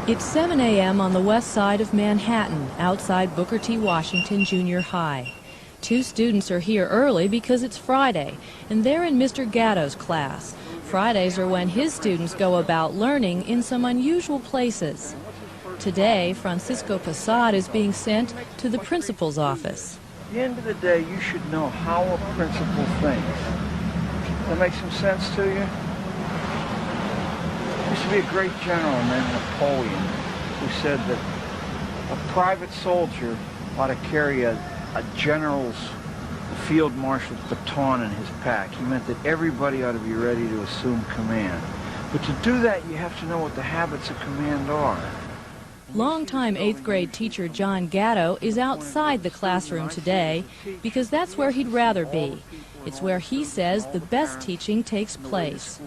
It's 7 a.m. on the west side of Manhattan, outside Booker T. Washington Junior High. Two students are here early because it's Friday, and they're in Mr. Gatto's class. Fridays are when his students go about learning in some unusual places. Today, Francisco Posad is being sent to the principal's office. At the end of the day, you should know how a principal thinks. Does that make some sense to you? There used to be a great general named Napoleon who said that a private soldier ought to carry a general's, a field marshal's baton in his pack. He meant that everybody ought to be ready to assume command. But to do that, you have to know what the habits of command are. Longtime 8th grade teacher John Gatto is outside the classroom today because that's where he'd rather be. It's where he says the best teaching takes place.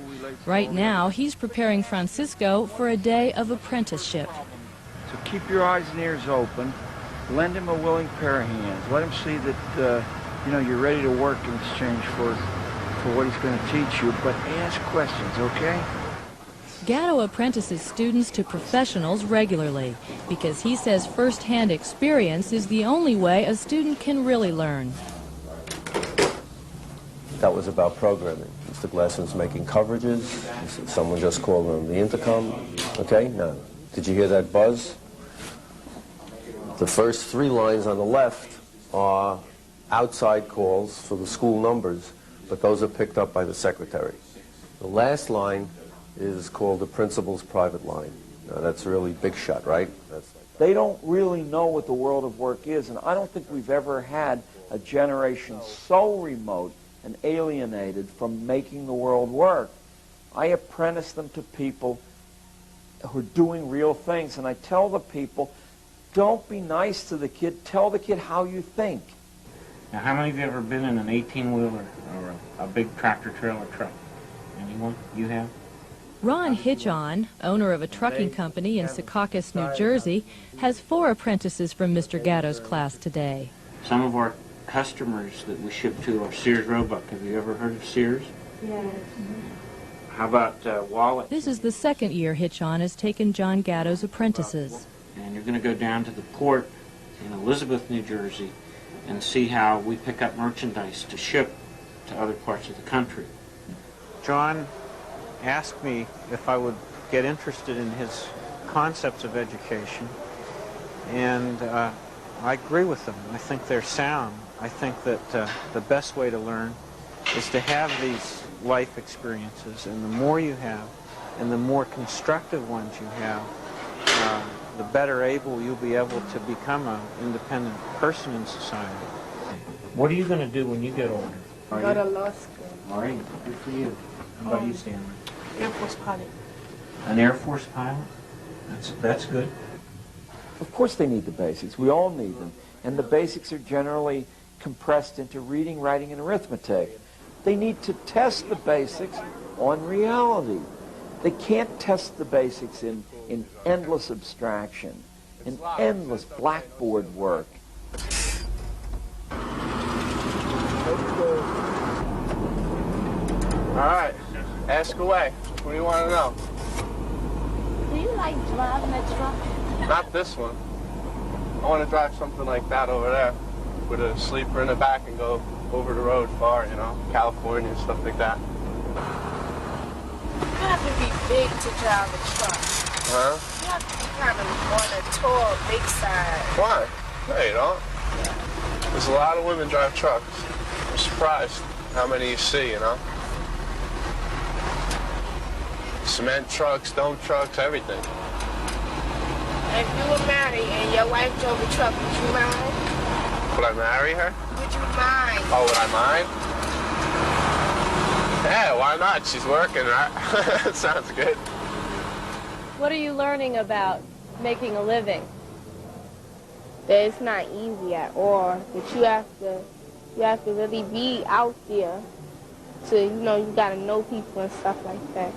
Right now, he's preparing Francisco for a day of apprenticeship. So keep your eyes and ears open. Lend him a willing pair of hands. Let him see that you're ready to work in exchange for what he's going to teach you. But ask questions, okay? Gatto apprentices students to professionals regularly because he says first-hand experience is the only way a student can really learn. That was about programming. Mr. Glassman's making coverages. Someone just called on the intercom. Okay, now, did you hear that buzz? The first 3 lines on the left are outside calls for the school numbers, but those are picked up by the secretary. The last line is called the principal's private line. Now, that's a really big shot, right? They don't really know what the world of work is, and I don't think we've ever had a generation so remote and alienated from making the world work. I apprentice them to people who are doing real things, and I tell the people, don't be nice to the kid, tell the kid how you think. Now, how many of you have ever been in an 18-wheeler or a big tractor-trailer truck? Anyone? You have? Ron Hitchon, owner of a trucking company in Secaucus, New Jersey, has 4 apprentices from Mr. Gatto's class today. Some of our customers that we ship to are Sears Roebuck. Have you ever heard of Sears? Yes. How about Wallet? This is the 2nd year Hitchon has taken John Gatto's apprentices. And you're going to go down to the port in Elizabeth, New Jersey, and see how we pick up merchandise to ship to other parts of the country. John asked me if I would get interested in his concepts of education, and I agree with them. I think they're sound. I think that the best way to learn is to have these life experiences, and the more you have, and the more constructive ones you have, the better able you'll be able to become an independent person in society. What are you going to do when you get older? Go to law school. All right, good for you. How about you, Stanley? Air Force pilot. An Air Force pilot? That's good. Of course they need the basics. We all need them. And the basics are generally compressed into reading, writing, and arithmetic. They need to test the basics on reality. They can't test the basics in endless abstraction, in endless blackboard work. All right, ask away. What do you want to know? Do you like driving a truck? Not this one. I want to drive something like that over there with a sleeper in the back and go over the road far, California and stuff like that. You have to be big to drive a truck. Huh? You have to be kind of on a tall, big side. Why? No, you don't. There's a lot of women drive trucks. I'm surprised how many you see, Cement trucks, dump trucks, everything. If you were married and your wife drove a truck, would you mind? Would I marry her? Would you mind? Oh, would I mind? Yeah, why not? She's working, right? Sounds good. What are you learning about making a living? That it's not easy at all. That you have to really be out there. So, you gotta know people and stuff like that.